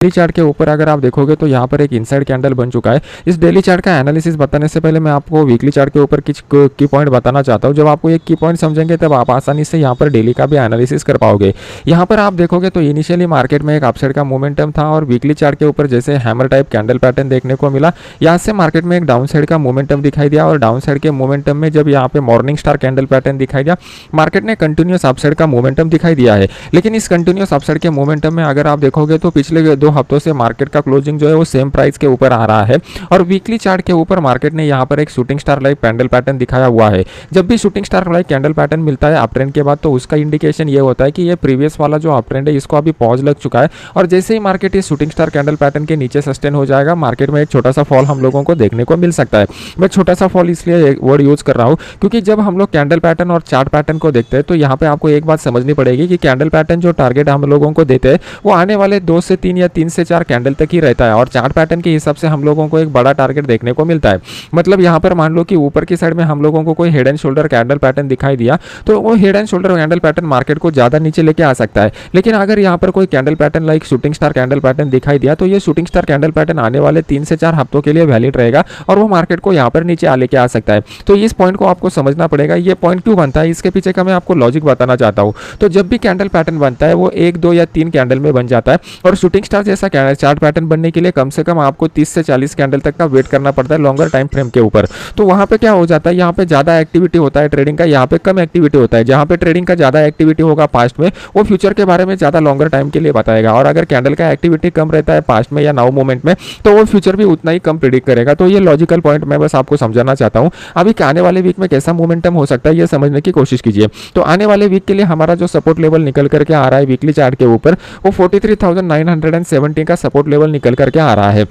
Daily chart के ऊपर अगर आप देखोगे तो यहाँ पर एक इनसाइड कैंडल बन चुका है। इस डेली चार्ट का एनालिसिस बताने से पहले मैं आपको वीकली चार्ट के ऊपर कुछ की पॉइंट बताना चाहता हूँ। जब आपको एक की पॉइंट समझेंगे तब आप आसानी से यहाँ पर डेली का भी एनालिसिस कर पाओगे। यहाँ पर आप देखोगे तो इनिशियली मार्केट में एक अपसाइड का मोमेंटम था और वीकली चार्ट के ऊपर जैसे हैमर टाइप कैंडल पैटर्न देखने को मिला, यहाँ से मार्केट में एक डाउन साइड का मोमेंटम दिखाई दिया और डाउन साइड के मोमेंटम में जब यहाँ पे मॉर्निंग स्टार कैंडल पैटर्न दिखाई दिया, मार्केट ने कंटिन्यूस अपसाइड का मोमेंटम दिखाई दिया है। लेकिन इस कंटिन्यूस अपसाइड के मोमेंटम में अगर आप देखोगे तो पिछले 2 हफ्तों से मार्केट का क्लोजिंग जो है वो सेम प्राइस के ऊपर आ रहा है और वीकली चार्ट के ऊपर मार्केट ने यहाँ पर एक shooting star like candle pattern दिखाया हुआ है। जब भी shooting star like candle pattern मिलता है अप ट्रेंड के बाद तो उसका इंडिकेशन ये होता है कि ये प्रीवियस वाला जो अप ट्रेंड है इसको अभी पॉज लग चुका है और जैसे ही मार्केट इस शूटिंग स्टार कैंडल पैटर्न के नीचे सस्टेन हो जाएगा, मार्केट में एक छोटा सा फॉल हम लोगों को देखने को मिल सकता है। मैं छोटा सा फॉल इसलिए वर्ड यूज कर रहा हूँ क्योंकि जब हम लोग कैंडल पैटर्न और चार्ट पैटर्न को देखते हैं तो यहाँ पे आपको एक बात समझनी पड़ेगी कि कैंडल पैटर्न जो टारगेट हम लोगों को देते हैं वो आने वाले 2 से 3 या 3 से 4 कैंडल तक ही रहता है और चार्ट पैटर्न के हिसाब से हम लोगों को एक बड़ा टारगेट देखने को मिलता है। मतलब यहाँ पर मान लो कि ऊपर की साइड में हम लोगों को कोई head and shoulder candle pattern दिखाई दिया तो वो head and shoulder candle pattern market को ज्यादा नीचे लेके आ सकता है। लेकिन अगर यहाँ पर कोई candle pattern like shooting star candle pattern दिखाई दिया तो ये शूटिंग स्टार कैंडल पैटर्न आने वाले 3 से 4 हफ्तों के लिए वैलिड रहेगा और वो मार्केट को यहाँ पर नीचे लेके आ सकता है। तो इस पॉइंट को आपको समझना पड़ेगा। ये पॉइंट क्यों बनता है इसके पीछे का मैं आपको लॉजिक बताना चाहता हूँ। तो जब भी कैंडल पैटर्न बनता है वो 1, 2 या 3 कैंडल में बन जाता है और शूटिंग स्टार जैसा चार्ट पैटर्न बनने के लिए कम से कम आपको 30 से 40 कैंडल तक का वेट करना पड़ता है लॉन्गर टाइम फ्रेम के ऊपर। तो वहां पे क्या हो जाता है, यहाँ पे ज्यादा एक्टिविटी होता है ट्रेडिंग का, यहाँ पे कम एक्टिविटी होता है। जहां पे ट्रेडिंग का ज्यादा एक्टिविटी होगा पास्ट में वो फ्यूचर के बारे में ज्यादा लॉन्गर टाइम के लिए बताएगा और अगर कैंडल का एक्टिविटी कम रहता है पास्ट में या नाउ मोमेंट में तो वो फ्यूचर भी उतना ही कम प्रिडिक्ट करेगा। तो ये लॉजिकल पॉइंट मैं बस आपको समझाना चाहता हूँ। अभी आने वाले वीक में कैसा मोमेंटम हो सकता है ये समझने की कोशिश कीजिए। तो आने वाले वीक के लिए हमारा जो सपोर्ट लेवल निकल करके आ रहा है वीकली चार्ट के ऊपर वो 43,970 का सपोर्ट लेवल निकल करके आ रहा है।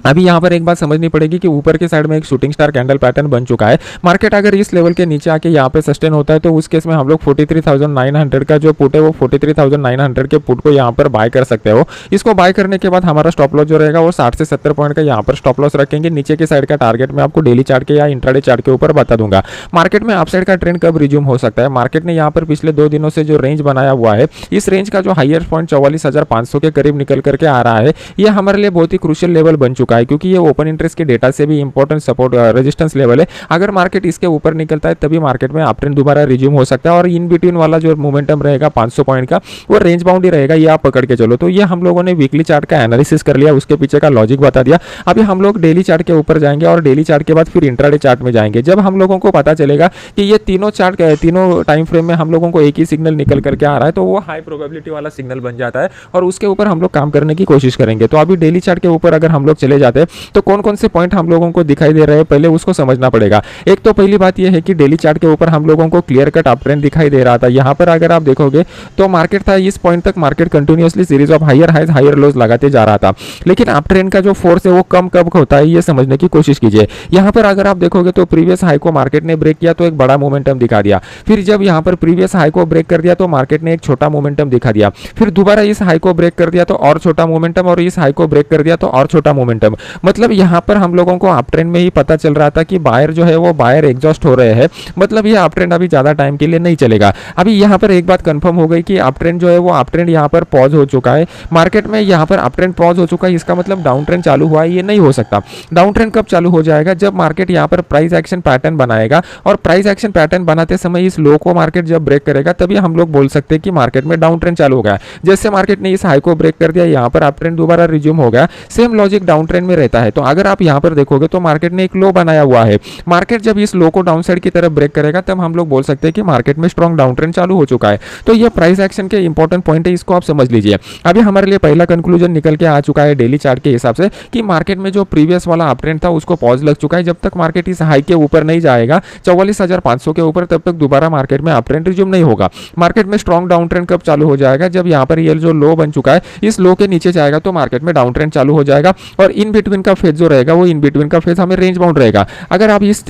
अभी यहाँ पर एक बात समझनी पड़ेगी कि ऊपर के साइड में एक शूटिंग स्टार कैंडल पैटर्न बन चुका है। मार्केट अगर इस लेवल के नीचे आके यहाँ पे सस्टेन होता है तो उस केस में हम लोग 43,900 का जो पुट है वो 43,900 के पुट को यहाँ पर बाय कर सकते हो। इसको बाय करने के बाद हमारा स्टॉप लॉस जो रहेगा वो 60 से 70 पॉइंट का यहाँ पर स्टॉप लॉस रखेंगे। नीचे के साइड का टारगेट मैं आपको डेली चार्ट के या इंट्राडे चार्ट के ऊपर बता दूंगा। मार्केट में अपसाइड का ट्रेंड कब रिज्यूम हो सकता है, मार्केट ने यहाँ पर पिछले 2 दिनों से जो रेंज बनाया हुआ है इस रेंज का जो हाइयर पॉइंट 44,500 के करीब निकल करके आ रहा है, ये हमारे लिए बहुत ही क्रूशियल लेवल बन चुका है क्योंकि ये ओपन इंटरेस्ट के डेटा से भी इंपॉर्टेंट सपोर्ट रेजिस्टेंस लेवल है। अगर मार्केट इसके ऊपर निकलता है तभी मार्केट में अप ट्रेंड दोबारा रिज्यूम हो सकता है और इन बिटवीन वाला जो मोमेंटम रहेगा 500 पॉइंट का वो रेंज बाउंड ही रहेगा, ये आप पकड़ के चलो। तो ये हम लोगों ने वीकली चार्ट का एनालिसिस कर लिया, उसके पीछे का लॉजिक बता दिया। अभी हम लोग डेली चार्ट के ऊपर जाएंगे और डेली चार्ट के बाद फिर इंट्राडे चार्ट में जाएंगे। जब हम लोगों को पता चलेगा कि ये तीनों चार्ट तीनों टाइम फ्रेम में हम लोगों को एक ही सिग्नल निकल करके आ रहा है तो वो हाई प्रोबेबिलिटी वाला सिग्नल बन जाता है और उसके ऊपर हम लोग काम करने की कोशिश करेंगे। तो अभी डेली चार्ट के ऊपर अगर हम लोग चले जाते हैं तो कौन कौन से पॉइंट हम लोगों को दिखाई दे रहे हैं पहले उसको समझना पड़ेगा। एक तो पहली बात यह है कि डेली चार्ट के ऊपर हम लोगों को क्लियर कट अप ट्रेंड दिखाई दे रहा था। यहाँ पर अगर आप देखोगे तो मार्केट था इस पॉइंट तक market continuously series of higher highs higher lows लगाते जा रहा था, लेकिन अप ट्रेंड का जो फोर्स है वो कम कब होता है ये समझने की कोशिश कीजिए। यहाँ पर अगर आप देखोगे तो प्रीवियस हाई को मार्केट ने ब्रेक किया तो एक बड़ा मोमेंटम दिखा दिया, फिर जब यहाँ पर प्रीवियस हाई को ब्रेक कर दिया तो मार्केट ने एक छोटा मोमेंटम दिखा दिया, फिर दोबारा इस हाई को ब्रेक कर दिया तो और छोटा मोमेंटम और इस हाई को ब्रेक कर दिया तो और छोटा मोमेंटम। मतलब यहाँ पर हम लोगों को अप ट्रेंड में ही पता चल रहा था कि बायर जो है वो बायर एग्जॉस्ट हो रहे हैं, मतलब ये अप ट्रेंड अभी ज्यादा टाइम के लिए नहीं चलेगा। अभी यहाँ पर एक बात कंफर्म हो गई कि अप ट्रेंड जो है वो अप ट्रेंड यहाँ पर पॉज हो चुका है। मार्केट में यहाँ पर अप ट्रेंड पॉज हो चुका है, इसका मतलब डाउन ट्रेंड चालू हुआ है, ये नहीं हो सकता। डाउन ट्रेंड कब चालू हो जाएगा, जब मार्केट यहाँ पर प्राइस एक्शन पैटर्न बनाएगा और प्राइस एक्शन पैटर्न बनाते समय इस लो को मार्केट जब ब्रेक करेगा तभी हम लोग बोल सकते हैं कि मार्केट में डाउन ट्रेंड चालू हो गया। जैसे मार्केट ने इस हाई को ब्रेक कर दिया, यहाँ पर अप ट्रेंड दोबारा रिज्यूम हो गया, सेम लॉजिक डाउन ट्रेंड में रहता है। तो अगर आप यहाँ पर देखोगे तो मार्केट ने एक लो बनाया हुआ है, मार्केट जब इस लो को डाउन साइड की तरफ ब्रेक करेगा तब हम लोग बोल सकते हैं कि मार्केट में स्ट्रॉन्ग डाउन ट्रेंड चालू हो चुका है। तो ये प्राइस एक्शन के इंपॉर्टेंट पॉइंट है, इसको आप समझ लीजिए। अभी हमारे लिए पहला कंक्लूजन निकल के आ चुका है डेली चार्ट के हिसाब से कि मार्केट में जो प्रीवियस वाला अप ट्रेंड था उसको पॉज लग चुका है। जब तक मार्केट इस हाई के ऊपर नहीं जाएगा 44,500 के ऊपर, तब तक दोबारा मार्केट में अप ट्रेंड रिज्यूम नहीं होगा। मार्केट में स्ट्रॉन्ग डाउन ट्रेंड कब चालू हो जाएगा, जब यहाँ पर ये जो लो बन चुका है इस लो के नीचे जाएगा तो मार्केट में डाउन ट्रेंड चालू हो जाएगा और इन बिटवीन का फेज जो रहेगा वो इन बिटवीन का फेज हमें रेंज बाउंड रहेगा। अगर आप इस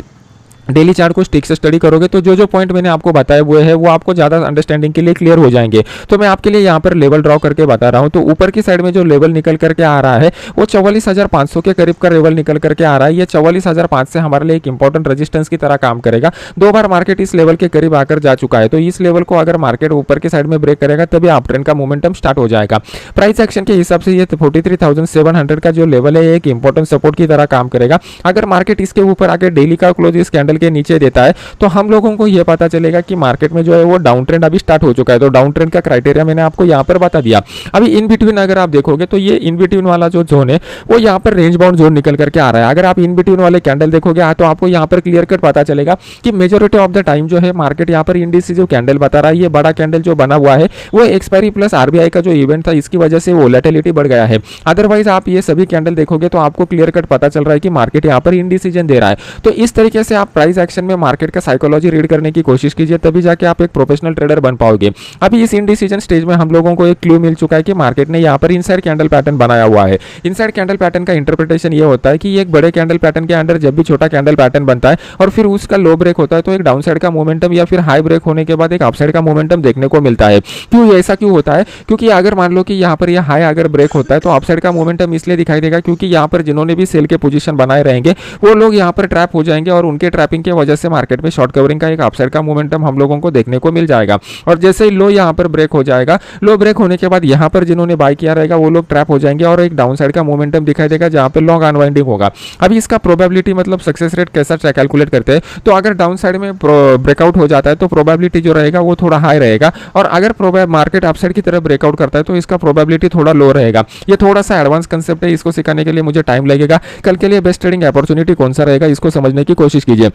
डेली चार्ट को ठीक से स्टडी करोगे तो जो जो पॉइंट मैंने आपको बताए हुए हैं वो आपको ज़्यादा अंडरस्टैंडिंग के लिए क्लियर हो जाएंगे। तो मैं आपके लिए यहाँ पर लेवल ड्रॉ करके बता रहा हूँ। तो ऊपर की साइड में जो लेवल निकल करके आ रहा है वो 44,500 के करीब का लेवल निकल करके आ रहा है। ये 44,500 से हमारे लिए एक इंपॉर्टेंट रेजिस्टेंस की तरह काम करेगा। 2 बार मार्केट इस लेवल के करीब आकर जा चुका है। तो इस लेवल को अगर मार्केट ऊपर की साइड में ब्रेक करेगा तभी आप ट्रेंड का मोमेंटम स्टार्ट हो जाएगा। प्राइस एक्शन के हिसाब से ये 43,700 का जो लेवल है एक इंपॉर्टेंट सपोर्ट की तरह काम करेगा। अगर मार्केट इसके ऊपर आकर डेली का क्लोज इस कैंडल के नीचे देता है तो हम लोगों को यह पता चलेगा कि मार्केट में जो है वो डाउन ट्रेंड अभी स्टार्ट हो चुका है। तो डाउन ट्रेंड का क्राइटेरिया मैंने आपको यहाँ पर बता दिया। अभी इन बिटवीन अगर आप देखोगे तो ये इन बिटवीन वाला जो जोन है वो यहाँ पर रेंज बाउंड जोन निकल करके आ रहा है। अगर आप इन बिटवीन वाले कैंडल देखोगे तो आपको यहाँ पर क्लियर कट पता चलेगा कि मेजोरिटी ऑफ द टाइम जो है मार्केट यहाँ पर इंडिस जो कैंडल बता रहा है, ये बड़ा कैंडल जो बना हुआ है वो एक्सपायरी प्लस आरबीआई का जो इवेंट था इसकी वजह से वोलेटिलिटी बढ़ गया है। अदरवाइज आप ये सभी कैंडल देखोगे तो आपको क्लियर कट पता चल रहा है कि मार्केट यहाँ पर इंडिसीजन दे रहा है। तो इस तरीके से आप प्राइस एक्शन में मार्केट का साइकोलॉजी रीड करने की कोशिश कीजिए, तभी जाके आप एक प्रोफेशनल ट्रेडर बन पाओगे। अभी इस इंडिसीजन स्टेज में हम लोगों को एक क्लू मिल चुका है कि मार्केट ने यहाँ पर इनसाइड कैंडल पैटर्न बनाया हुआ है। इनसाइड कैंडल पैटर्न का इंटरप्रिटेशन ये होता है कि एक बड़े कैंडल पैटर्न के अंदर जब भी छोटा कैंडल पैटर्न बनता है और फिर उसका लो ब्रेक होता है तो एक डाउन साइड का मोमेंटम या फिर हाई ब्रेक होने के बाद एक अपसाइड का मोमेंटम देखने को मिलता है। क्यों ऐसा क्यों होता है? क्योंकि अगर मान लो कि यहाँ पर यह हाई अगर ब्रेक होता है तो अपसाइड का मोमेंटम इसलिए दिखाई देगा क्योंकि यहाँ पर जिन्होंने भी सेल के पोजीशन बनाए रहेंगे वो लोग यहाँ पर ट्रैप हो जाएंगे और उनके ट्रैपिंग की वजह से मार्केट में शॉर्ट कवरिंग का एक अपसाइड का मोमेंटम हम लोगों को देखने को मिल जाएगा। और जैसे ही लो यहाँ पर ब्रेक हो जाएगा, लो ब्रेक होने के बाद यहाँ पर जिन्होंने बाय किया रहेगा वो लोग ट्रैप हो जाएंगे और एक डाउन साइड का मोमेंटम दिखाई देगा जहाँ पे लॉन्ग अनवाइंडिंग होगा। अभी इसका प्रोबेबिलिटी मतलब सक्सेस रेट कैसा कैलकुलेट करते हैं तो अगर डाउन साइड में ब्रेकआउट हो जाता है तो प्रोबेबिलिटी जो रहेगा वो थोड़ा हाई रहेगा और अगर मार्केट अपसाइड की तरफ ब्रेकआउट करता है तो इसका प्रोबेबिलिटी थोड़ा लो रहेगा। ये थोड़ा सा एडवांस कंसेप्ट है, इसको सिखाने के लिए मुझे टाइम लगेगा। कल के लिए बेस्ट ट्रेडिंग अपॉर्चुनिटी कौन सा रहेगा इसको समझने की कोशिश कीजिए।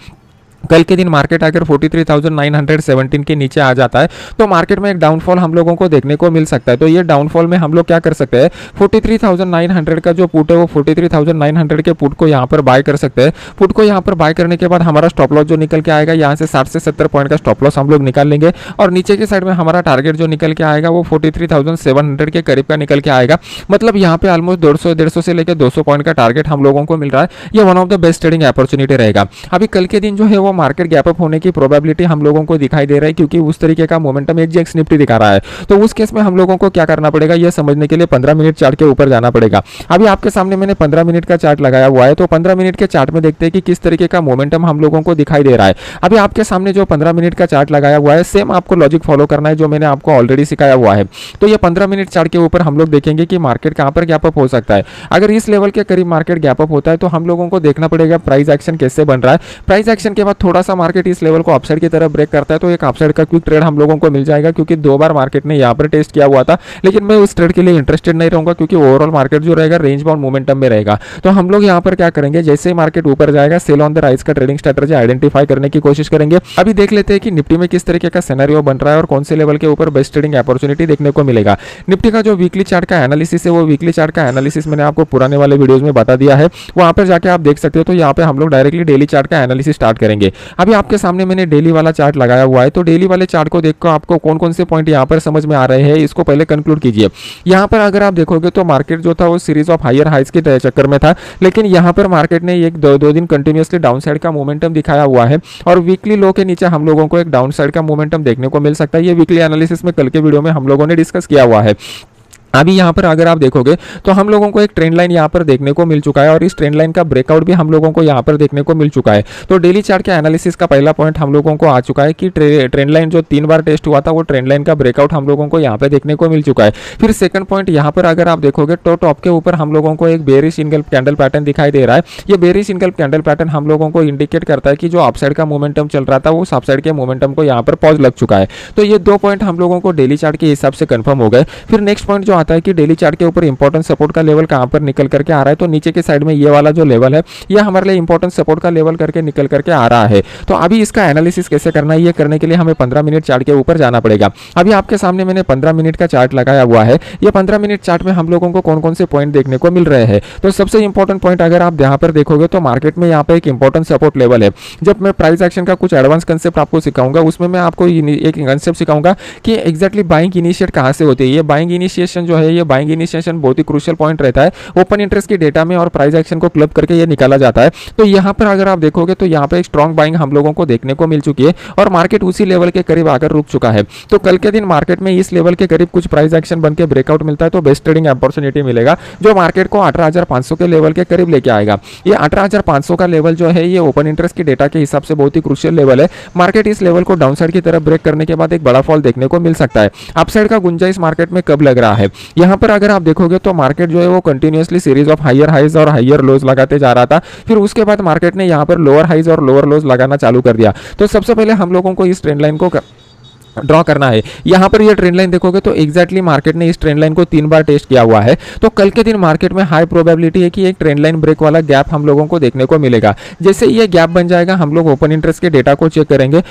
कल के दिन मार्केट अगर 43,917 के नीचे आ जाता है तो मार्केट में एक डाउनफॉल हम लोगों को देखने को मिल सकता है। तो ये डाउनफॉल में हम लोग क्या कर सकते हैं, 43,900 का जो पुट है वो 43,900 के पुट को यहाँ पर बाय कर सकते हैं। पुट को यहाँ पर बाय करने के बाद हमारा स्टॉप लॉस जो निकल के आएगा यहाँ से 60 से 70 पॉइंट का स्टॉप लॉस हम लोग निकाल लेंगे और नीचे की साइड में हमारा टारगेट जो निकल के आएगा वो 43,700 के करीब का निकल के आएगा। मतलब यहाँ पे ऑलमोस्ट 150 से लेकर 200 पॉइंट का टारगेट हम लोगों को मिल रहा है। ये one of the best trading opportunity रहेगा। अभी कल के दिन जो है वो मार्केट गैप अप होने की प्रोबेबिलिटी हम लोगों को दिखाई दे रहा है क्योंकि उस तरीके का मोमेंटम एचजीएक्स निफ्टी दिखा रहा है। तो उस केस में हम लोगों को क्या करना पड़ेगा यह समझने के लिए 15 मिनट चार्ट के ऊपर जाना पड़ेगा। अभी आपके सामने मैंने 15 मिनट का चार्ट लगाया हुआ है। तो 15 मिनट के चार्ट में देखते हैं कि किस तरीके का मोमेंटम हम लोगों को दिखाई दे रहा है। अभी आपके सामने जो 15 मिनट का चार्ट लगाया हुआ है सेम आपको लॉजिक फॉलो करना है जो मैंने आपको ऑलरेडी सिखाया हुआ है। तो ये 15 मिनट चार्ट के ऊपर हम लोग देखेंगे कि मार्केट कहां पर गैप अप हो सकता है। अगर इस लेवल के करीब मार्केट गैप अप होता है तो हम लोगों को देखना पड़ेगा प्राइस एक्शन कैसे बन रहा है। प्राइस एक्शन के बाद थोड़ा सा मार्केट इस लेवल को अपसाइड की तरफ ब्रेक करता है तो एक अपसाइड का क्विक ट्रेड हम लोगों को मिल जाएगा क्योंकि 2 बार मार्केट ने यहाँ पर टेस्ट किया हुआ था। लेकिन मैं उस ट्रेड के लिए इंटरेस्टेड नहीं रहूंगा क्योंकि ओवरऑल मार्केट जो रहेगा रेंज बाउंड मोमेंटम में रहेगा। तो हम लोग यहाँ पर क्या करेंगे, जैसे ही मार्केट ऊपर जाएगा सेल ऑन द राइज का ट्रेडिंग स्ट्रेटजी आइडेंटिफाई करने की कोशिश करेंगे। अभी देख लेते हैं कि निफ्टी में किस तरीके का सिनेरियो बन रहा है और कौन से लेवल के ऊपर बेस्ट ट्रेडिंग अपॉर्चुनिटी देखने को मिलेगा। निफ्टी का जो वीकली चार्ट का एनालिसिस है वो वीकली चार्ट का एनालिसिस मैंने आपको पुराने वाले वीडियोस में बता दिया है, वहां पर जाके आप देख सकते हो। तो यहाँ पे हम लोग डायरेक्टली डेली चार्ट का एनालिसिस स्टार्ट करेंगे। अभी आपके सामने मैंने डेली वाला चार्ट लगाया हुआ है। तो डेली वाले चार्ट को देखकर आपको कौन कौन से पॉइंट यहाँ पर समझ में आ रहे हैं इसको पहले कंक्लूड कीजिए। यहाँ पर अगर आप देखोगे तो मार्केट जो था वो सीरीज ऑफ हायर हाइज के चक्कर में था, लेकिन यहाँ पर मार्केट ने एक दो दिन कंटिन्यूअसली डाउन साइड का मोमेंटम दिखाया हुआ है और वीकली लो के नीचे हम लोगों को एक डाउन साइड का मोमेंटम देखने को मिल सकता है। ये वीकली एनालिसिस में कल के वीडियो में हम लोगों ने डिस्कस किया हुआ है। अभी यहाँ पर अगर आप देखोगे तो हम लोगों को एक ट्रेंड लाइन यहाँ पर देखने को मिल चुका है और इस ट्रेंड लाइन का ब्रेकआउट भी हम लोगों को यहाँ पर देखने को मिल चुका है। तो डेली चार्ट के एनालिसिस का पहला पॉइंट हम लोगों को आ चुका है कि ट्रेंड लाइन जो 3 बार टेस्ट हुआ था वो ट्रेंड लाइन का ब्रेकआउट हम लोगों को यहाँ पे देखने को मिल चुका है। फिर सेकंड पॉइंट यहाँ पर अगर आप देखोगे तो टॉप के ऊपर हम लोगों को एक बेरिश सिंगल कैंडल पैटर्न दिखाई दे रहा है। ये बेरिश सिंगल कैंडल पैटर्न हम लोगों को इंडिकेट करता है कि जो अपसाइड का मोमेंटम चल रहा था वो अपसाइड के मोमेंटम को यहाँ पर पॉज लग चुका है। तो ये 2 पॉइंट हम लोगों को डेली चार्ट के हिसाब से कंफर्म हो गए। फिर नेक्स्ट पॉइंट जो आता है कि डेली चार्ट के ऊपर इंपॉर्टेंट सपोर्ट का लेवल कहां पर निकल करके आ रहा है। तो नीचे के साइड में ये वाला जो लेवल है ये हमारे लिए इंपॉर्टेंट सपोर्ट का लेवल करके निकल करके आ रहा है। तो अभी इसका एनालिसिस कैसे करना है ये करने के लिए हमें 15 मिनट चार्ट के ऊपर जाना पड़ेगा। अभी आपके सामने मैंने 15 मिनट का चार्ट लगाया हुआ है। ये 15 मिनट चार्ट में हम लोगों को कौन कौन से पॉइंट देखने को मिल रहे हैं। तो सबसे इंपॉर्टेंट पॉइंट अगर आप यहाँ पर देखोगे तो मार्केट में यहाँ पर एक इंपॉर्टेंट सपोर्ट लेवल है। जब मैं प्राइस एक्शन का कुछ एडवांस कंसेप्ट आपको सिखाऊंगा उसमें मैं आपको एक कंसेप्ट सिखाऊंगा कि एक्जैक्टली बाइंग इनिशिएट कहां से होती है। ये बाइंग इनिशिएशन जो है ये बाइंग इनिशिएशन बहुत ही क्रूशियल पॉइंट रहता है। ओपन इंटरेस्ट की डेटा में और प्राइस एक्शन को क्लब करके ये निकाला जाता है। तो यहाँ पर अगर आप देखोगे तो यहाँ पे एक स्ट्रॉन्ग बाइंग हम लोगों को देखने को मिल चुकी है और मार्केट उसी लेवल के करीब आकर रुक चुका है। तो कल के दिन मार्केट में इस लेवल के करीब कुछ प्राइस एक्शन बन के ब्रेकआउट मिलता है तो बेस्ट ट्रेडिंग अपॉर्चुनिटी मिलेगा जो मार्केट को 18,500 के लेवल के करीब लेके आएगा। ये 18,500 का लेवल जो है ये ओपन इंटरेस्ट की डेटा के हिसाब से बहुत ही क्रूशियल लेवल है। मार्केट इस लेवल को डाउनसाइड की तरफ ब्रेक करने के बाद एक बड़ा फॉल देखने को मिल सकता है। अपसाइड का गुंजाइश मार्केट में कब लग रहा है, यहाँ पर अगर आप देखोगे तो मार्केट जो है वो continuously series of higher highs और हायर लोज लगाते जा रहा था। फिर उसके बाद मार्केट ने यहाँ पर लोअर हाइज और लोअर लोज लगाना चालू कर दिया। तो सबसे पहले हम लोगों को इस ट्रेंड लाइन को ड्रॉ करना है। यहाँ पर ये ट्रेंड लाइन देखोगे तो एग्जैक्टली मार्केट ने इस ट्रेंड लाइन को 3 बार टेस्ट किया हुआ है। तो कल के दिन मार्केट में हाई प्रोबेबिलिटी है कि एक ट्रेंड लाइन ब्रेक वाला गैप हम लोगों को देखने को मिलेगा। जैसे ये गैप बन जाएगा हम लोग ओपन इंटरेस्ट के डेटा को चेक करेंगे